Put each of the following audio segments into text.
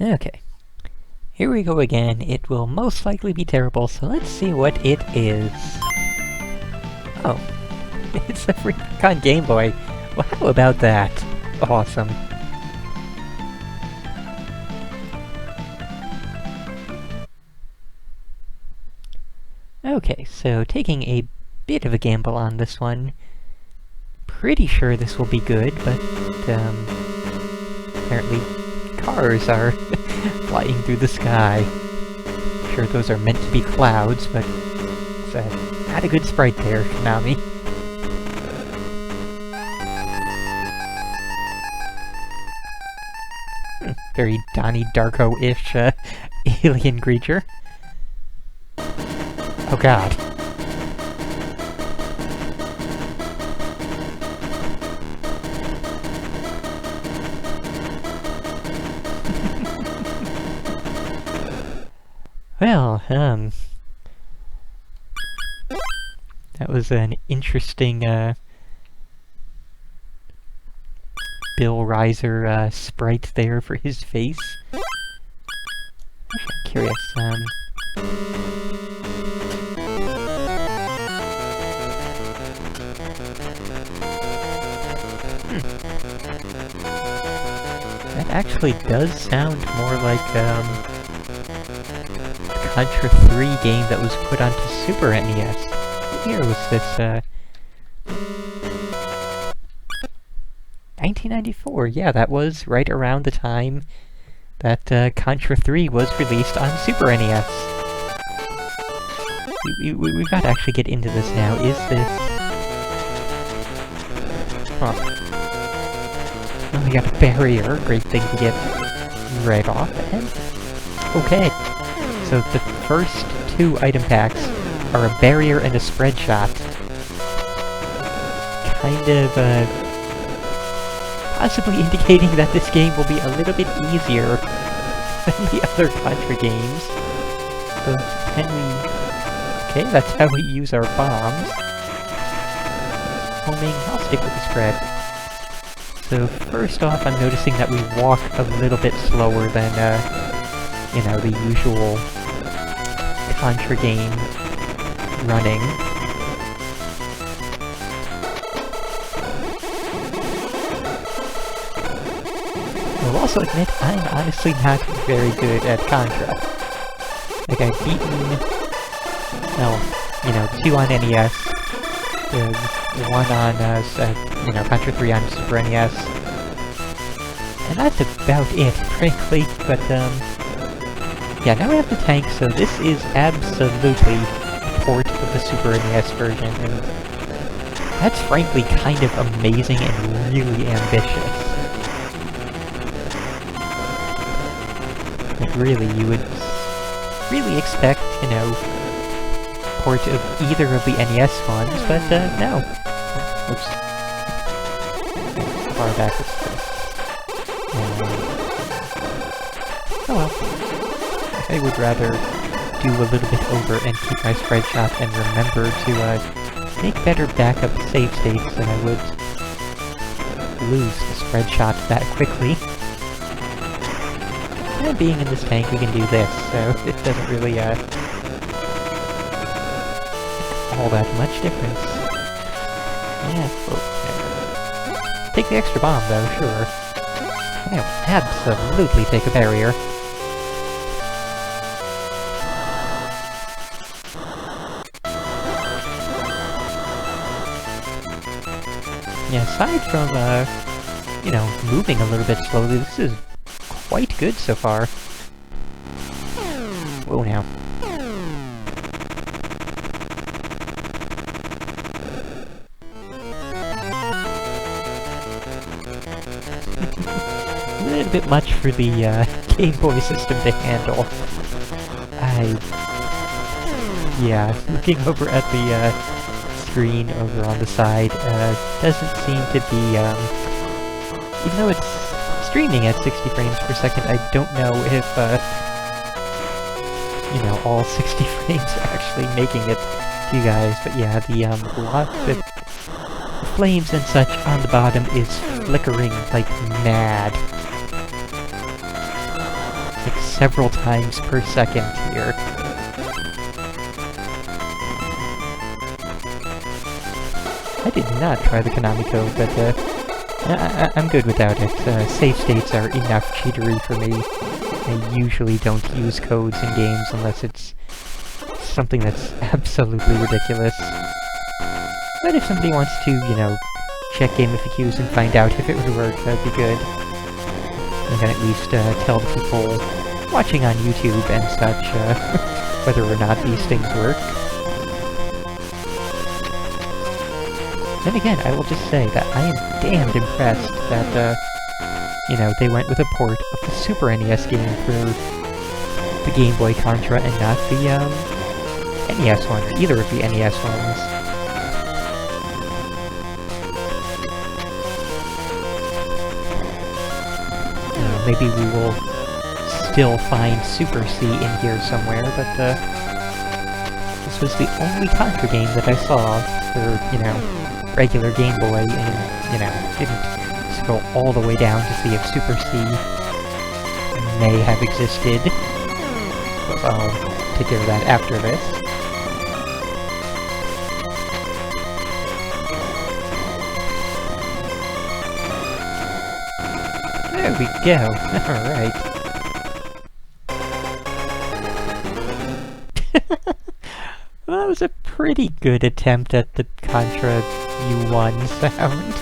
Okay. Here we go again. It will most likely be terrible, so let's see what it is. Oh. It's a FALCON Game Boy. Well, how about that? Awesome. Okay, so taking a bit of a gamble on this one. Pretty sure this will be good, but, apparently cars are flying through the sky. Sure, those are meant to be clouds, but it's not a good sprite there, Konami. Very Donnie Darko-ish, alien creature. Oh god. Well, that was an interesting, Bill Reiser, sprite there for his face. I'm curious, That actually does sound more like, Contra 3 game that was put onto Super NES. What year was this, 1994, yeah, that was right around the time that, Contra 3 was released on Super NES. We've got to actually get into this now. Is this... Huh. Well, we got a barrier, great thing to get right off, and... Okay. So the first two item packs are a barrier and a spread shot. Kind of, possibly indicating that this game will be a little bit easier than the other Contra games. So, can we... Okay, that's how we use our bombs. Homing, I'll stick with the spread. So, first off, I'm noticing that we walk a little bit slower than, you know, the usual Contra game running. I'll also admit, I'm honestly not very good at Contra. Like, I've beaten, well, you know, 2 on NES, 1 on, you know, Contra 3 on Super NES, and that's about it, frankly, but, yeah, now we have the tank, so this is absolutely a port of the Super NES version, and that's frankly kind of amazing and really ambitious. Like, really, you would really expect, you know, port of either of the NES ones, but, no. Oops. How far back is this? Oh well. I would rather do a little bit over and keep my spread shot and remember to, make better backup save states than I would lose the spread shot that quickly. And being in this tank, we can do this, so it doesn't really, all that much difference. Yeah, well, take the extra bomb, though, sure. Yeah, absolutely take a barrier. Yeah, aside from, you know, moving a little bit slowly, this is quite good so far. Whoa, now. A little bit much for the, Game Boy system to handle. Yeah, looking over at the, screen over on the side, doesn't seem to be, even though it's streaming at 60 frames per second, I don't know if, you know, all 60 frames are actually making it to you guys, but yeah, the, the flames and such on the bottom is flickering like mad. like several times per second here. I did not try the Konami code, but I'm good without it. Save states are enough cheatery for me. I usually don't use codes in games unless it's something that's absolutely ridiculous. But if somebody wants to, you know, check game FAQs and find out if it would work, that'd be good. And then at least tell the people watching on YouTube and such whether or not these things work. Then again, I will just say that I am damned impressed that, you know, they went with a port of the Super NES game for the Game Boy Contra and not the, NES one, or either of the NES ones. Maybe we will still find Super C in here somewhere, but, this was the only Contra game that I saw for, you know, regular Game Boy, and, you know, didn't scroll all the way down to see if Super C may have existed. But I'll take care of that after this. There we go. Alright. Well, that was a pretty good attempt at the Contra U1 sound.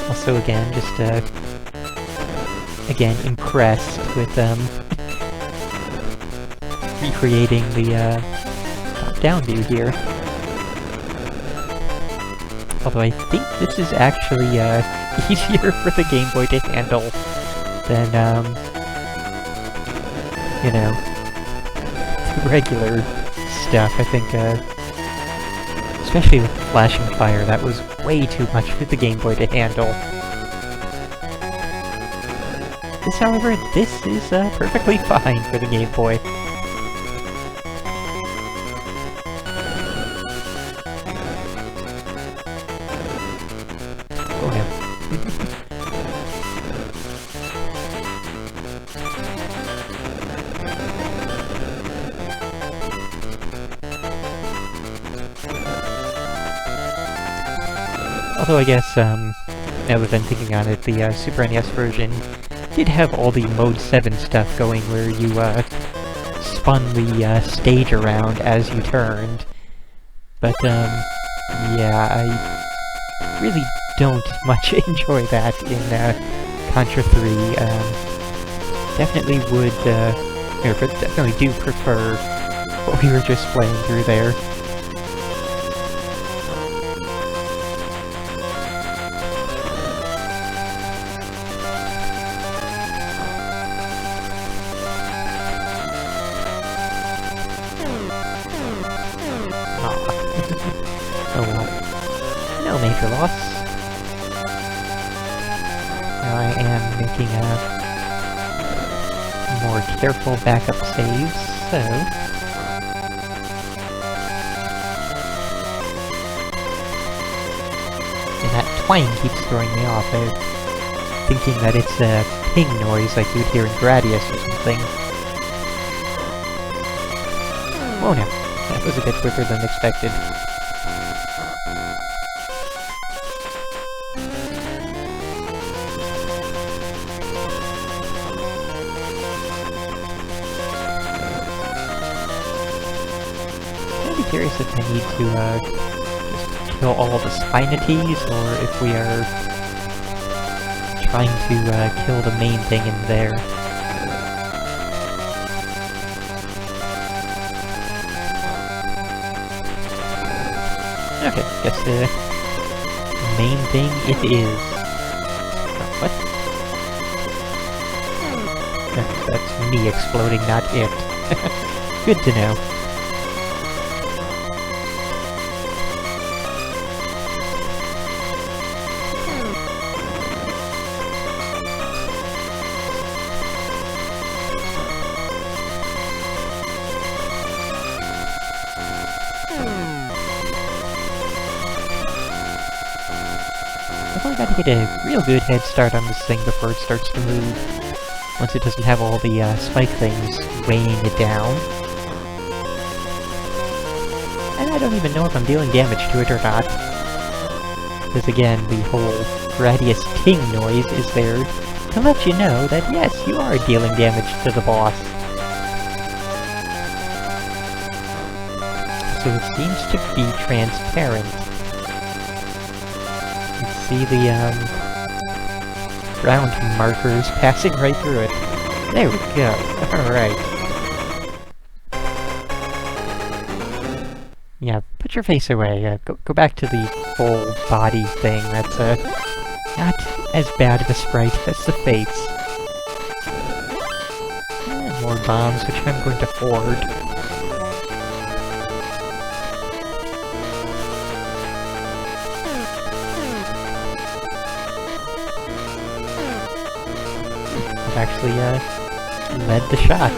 Also, again, just, again, impressed with, recreating the, top-down view here. Although I think this is actually, easier for the Game Boy to handle than, you know, the regular stuff. I think, especially with flashing fire, that was way too much for the Game Boy to handle. This, however, this is, perfectly fine for the Game Boy. Although I guess, now that I'm thinking on it, the Super NES version did have all the Mode 7 stuff going where you spun the stage around as you turned. But, yeah, I really don't much enjoy that in Contra 3. Definitely would, or definitely do prefer what we were just playing through there. Oh well. No major loss. Now I am making more careful backup saves, so... And that twang keeps throwing me off. I'm thinking that it's a ping noise like you would hear in Gradius or something. Oh no. That was a bit quicker than expected. I'd be curious if I need to just kill all the Spinaties, or if we are trying to kill the main thing in there. Okay, guess the main thing it is. Oh, what? That's me exploding, not it. Good to know. Probably gotta get a real good head start on this thing before it starts to move. Once it doesn't have all the spike things weighing it down. And I don't even know if I'm dealing damage to it or not. Because again, the whole radius ting noise is there to let you know that yes, you are dealing damage to the boss. So it seems to be transparent. You can see the round markers passing right through it. There we go. Alright. Yeah, put your face away. Go back to the full body thing. That's not as bad of a sprite as the face. And more bombs, which I'm going to hoard. Actually, led the shot.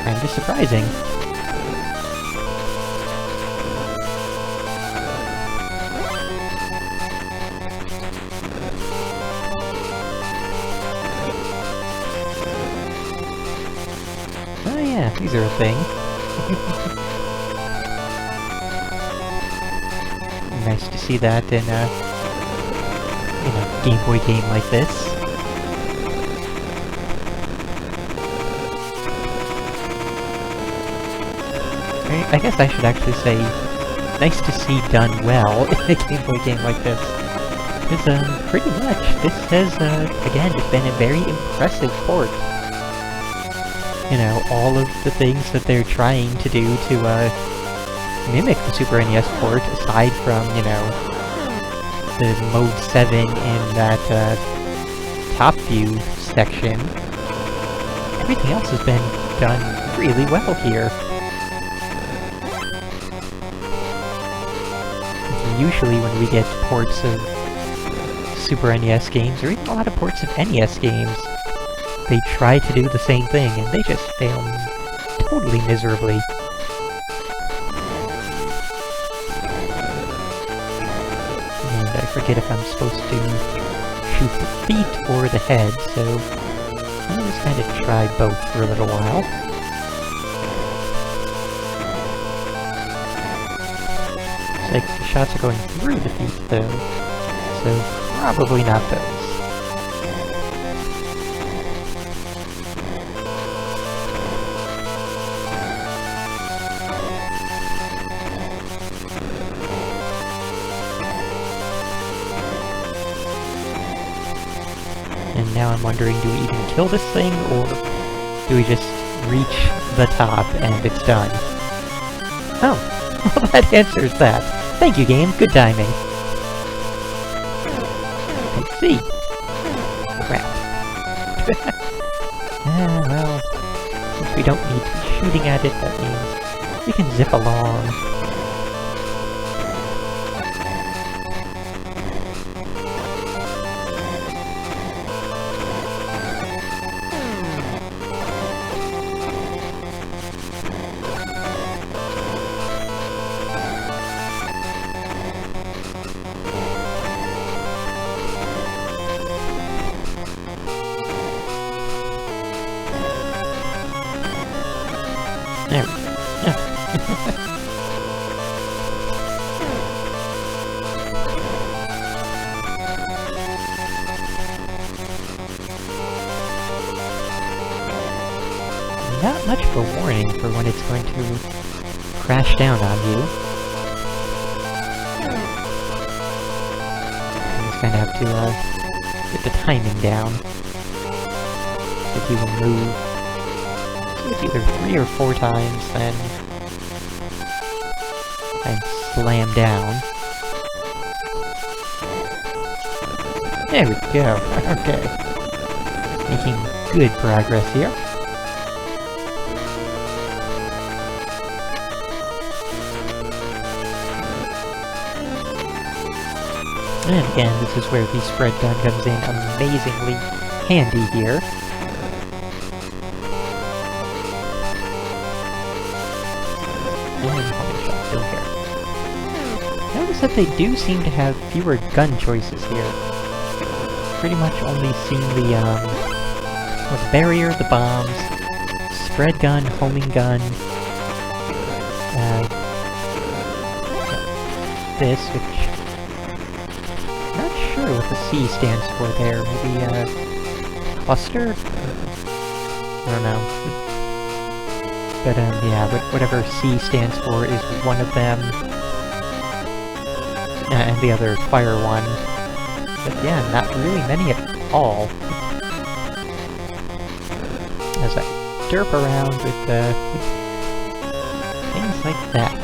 Kinda surprising. Oh yeah, these are a thing. Nice to see that in a Game Boy game like this. I guess I should actually say, nice to see done well in a Game Boy game like this. Because, pretty much, this has, again, just been a very impressive port. You know, all of the things that they're trying to do to, mimic the Super NES port, aside from, you know, the Mode 7 in that, top view section. Everything else has been done really well here. Usually when we get ports of Super NES games, or even a lot of ports of NES games, they try to do the same thing, and they just fail totally miserably. And I forget if I'm supposed to shoot the feet or the head, so I'll just kind of try both for a little while. Like, the shots are going through the feet, though, so probably not those. And now I'm wondering, do we even kill this thing, or do we just reach the top and it's done? Oh, well that answers that. Thank you, game. Good timing. Let's see. Crap. Well, since we don't need to be shooting at it, that means we can zip along. There we go. Not much of a warning for when it's going to crash down on you. You just kind of have to get the timing down. If you will move it's either 3 or 4 times, then slam down. There we go. Okay. Making good progress here. And again, this is where the spread gun comes in amazingly handy here. And one shot still here. Notice that they do seem to have fewer gun choices here. Pretty much only seeing the barrier, the bombs, spread gun, homing gun, this, which... not sure what the C stands for there. Maybe, cluster? I don't know. But, yeah, whatever C stands for is one of them. And the other fire one. But yeah, not really many at all. As I derp around with, things like that.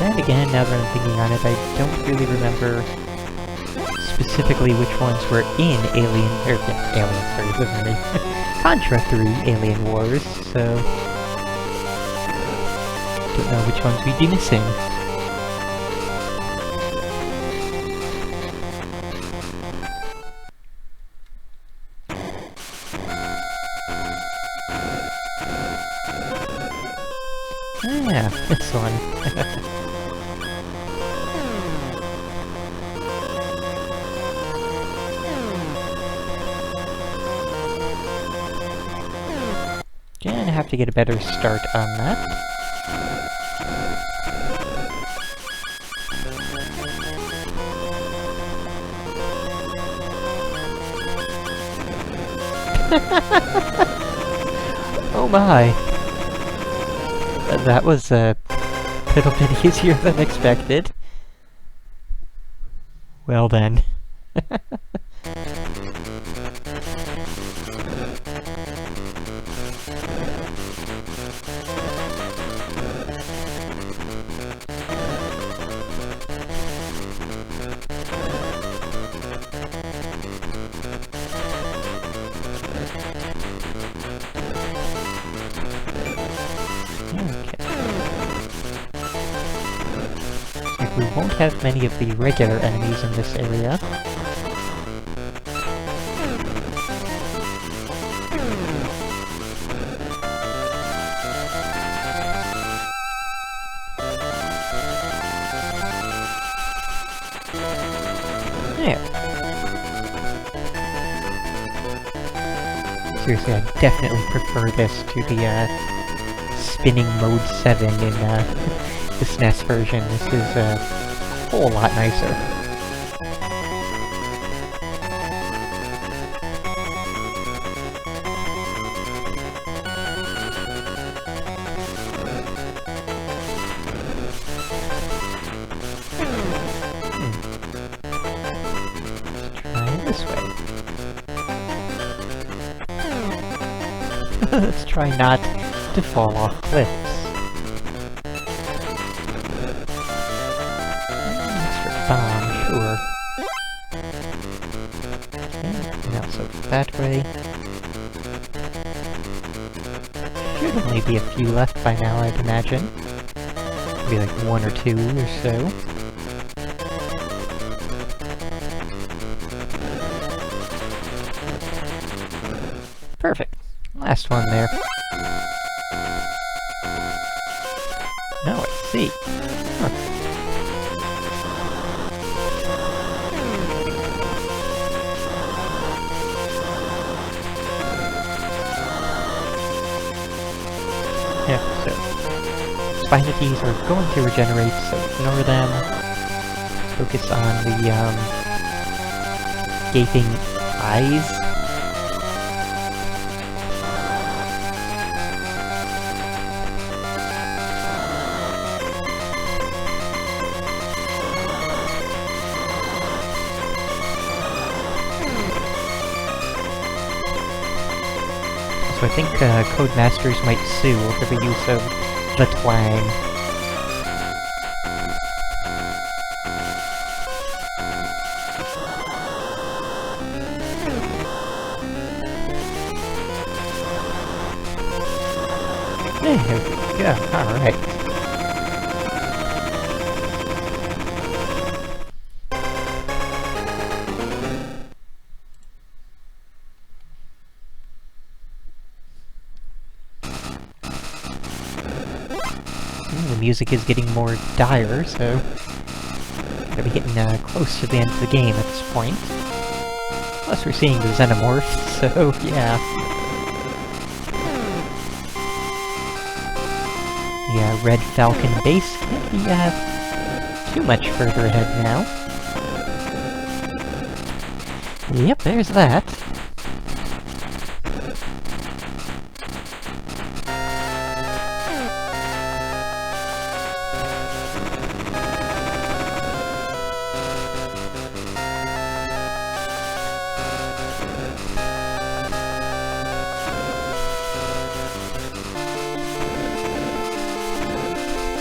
And again, now that I'm thinking on it, I don't really remember specifically which ones were in Contra 3 Alien Wars, so... don't know which ones we'd be missing. Yeah, this one. Again, I have to get a better start on that. Oh my! That was a little bit easier than expected. Well then. We won't have many of the regular enemies in this area. Yeah. Seriously, I definitely prefer this to the spinning mode 7 in the SNES version. This is a whole lot nicer. Let's try it this way. Let's try not to fall off cliffs. Sure. Okay, now so that way. Should only be a few left by now, I'd imagine. Maybe like 1 or 2 or so. Perfect. Last one there. Now let's see. Huh. Yeah, so spinities are going to regenerate, so ignore them. Focus on the gaping eyes. So I think Codemasters might sue over the use of the twang. There we go, alright. music is getting more dire, so... Gotta be getting close to the end of the game at this point. Plus we're seeing the Xenomorphs, so yeah. The Red Falcon base can't be too much further ahead now. Yep, there's that.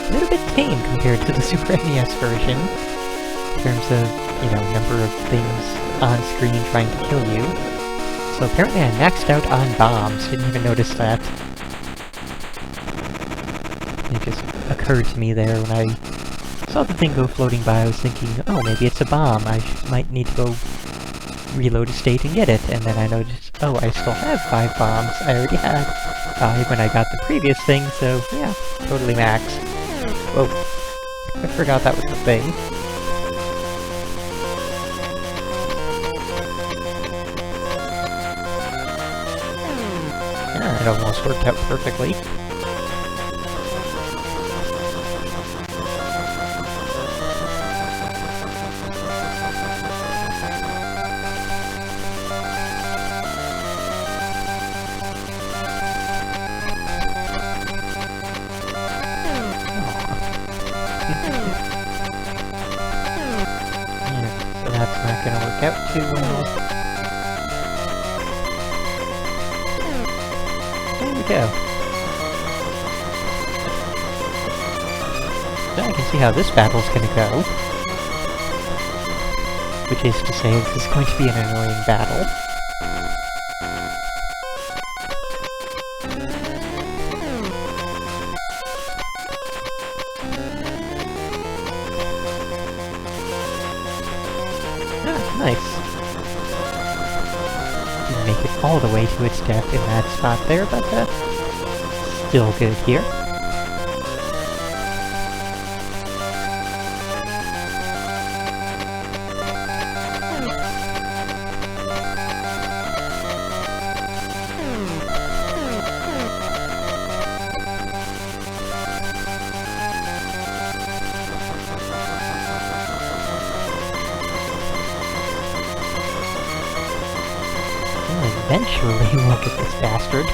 A little bit tame compared to the Super NES version, in terms of, you know, number of things on screen trying to kill you. So apparently I maxed out on bombs, didn't even notice that. It just occurred to me there when I saw the thing go floating by, I was thinking, oh, maybe it's a bomb, I might need to go reload a state and get it, and then I noticed, oh, I still have 5 bombs, I already had 5 when I got the previous thing, so yeah, totally maxed. Whoa, I forgot that was the thing. Yeah, it almost worked out perfectly. Yeah, so that's not gonna work out too well. There we go. So I can see how this battle's gonna go. Which is to say, this is going to be an annoying battle. Nice. Didn't make it all the way to its death in that spot there, but still good here. Eventually look at this bastard.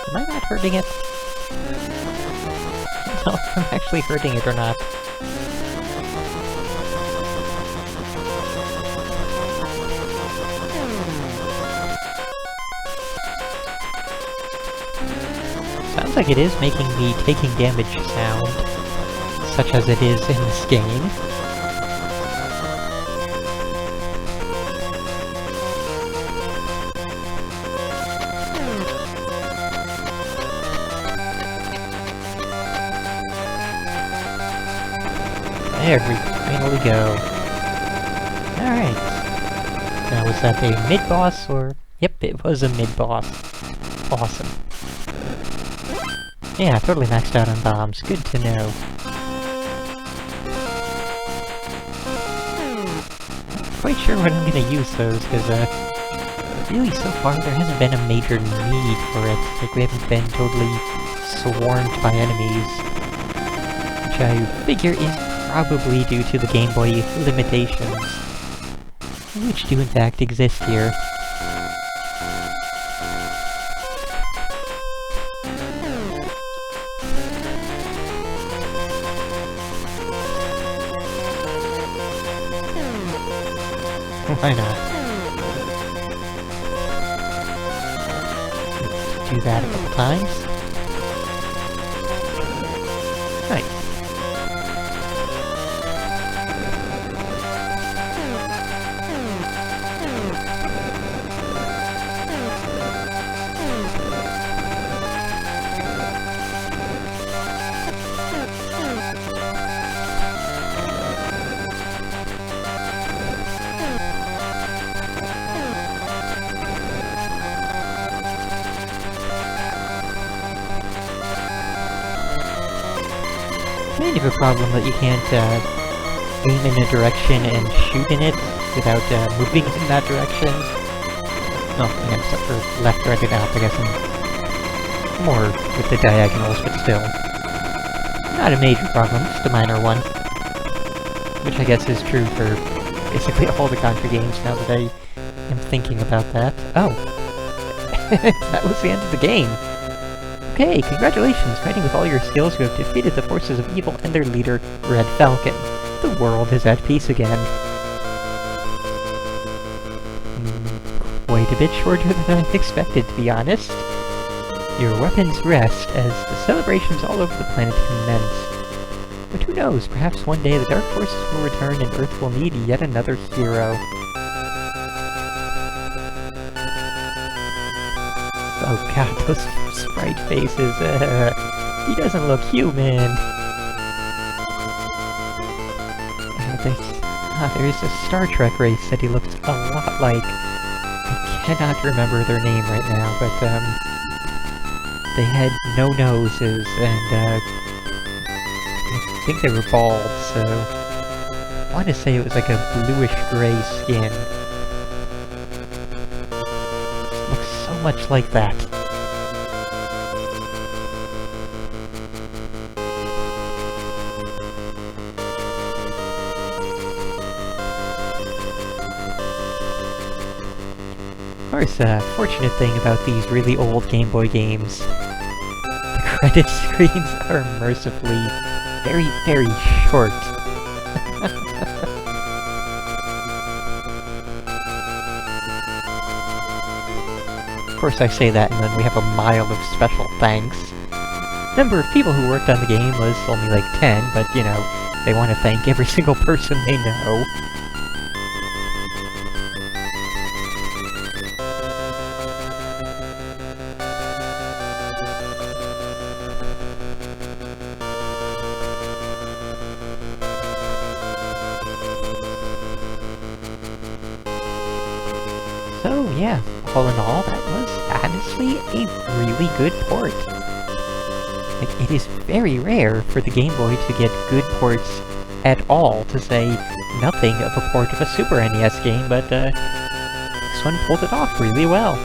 Am I not hurting it? I don't know if I'm actually hurting it or not. Sounds like it is making the taking damage sound, such as it is in this game. There we finally go. Alright. Now, was that a mid-boss, or...? Yep, it was a mid-boss. Awesome. Yeah, totally maxed out on bombs. Good to know. Not quite sure when I'm gonna use those, because, really, so far there hasn't been a major need for it. Like, we haven't been totally swarmed by enemies. Which I figure is probably due to the Game Boy limitations. Which do in fact exist here. Why not? Let's do that a couple times. Nice. kind of a problem that you can't aim in a direction and shoot in it without moving in that direction. Oh, except for left, right, and up, I guess I'm more with the diagonals, but still. Not a major problem, just a minor one. Which I guess is true for basically all the Contra games now that I am thinking about that. Oh! That was the end of the game! Okay, congratulations! Fighting with all your skills, you have defeated the forces of evil and their leader, Red Falcon. The world is at peace again. Quite a bit shorter than I expected, to be honest. Your weapons rest as the celebrations all over the planet commence. But who knows, perhaps one day the Dark Forces will return and Earth will need yet another hero. Oh god, those sprite faces, he doesn't look human! There's a Star Trek race that he looks a lot like. I cannot remember their name right now, but, they had no noses, and, I think they were bald, so I want to say it was like a bluish-gray skin. It looks so much like that. Of course, fortunate thing about these really old Game Boy games, the credit screens are mercifully very, very short. Of course I say that and then we have a mile of special thanks. Number of people who worked on the game was only like 10, but you know, they want to thank every single person they know. So yeah, all in all, that was honestly a really good port. Like, it is very rare for the Game Boy to get good ports at all, to say nothing of a port of a Super NES game, but this one pulled it off really well.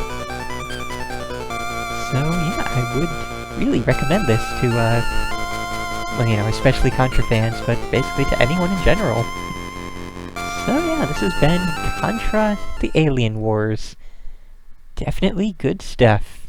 So yeah, I would really recommend this to, well, you know, especially Contra fans, but basically to anyone in general. So yeah, this has been Contra: The Alien Wars. Definitely good stuff.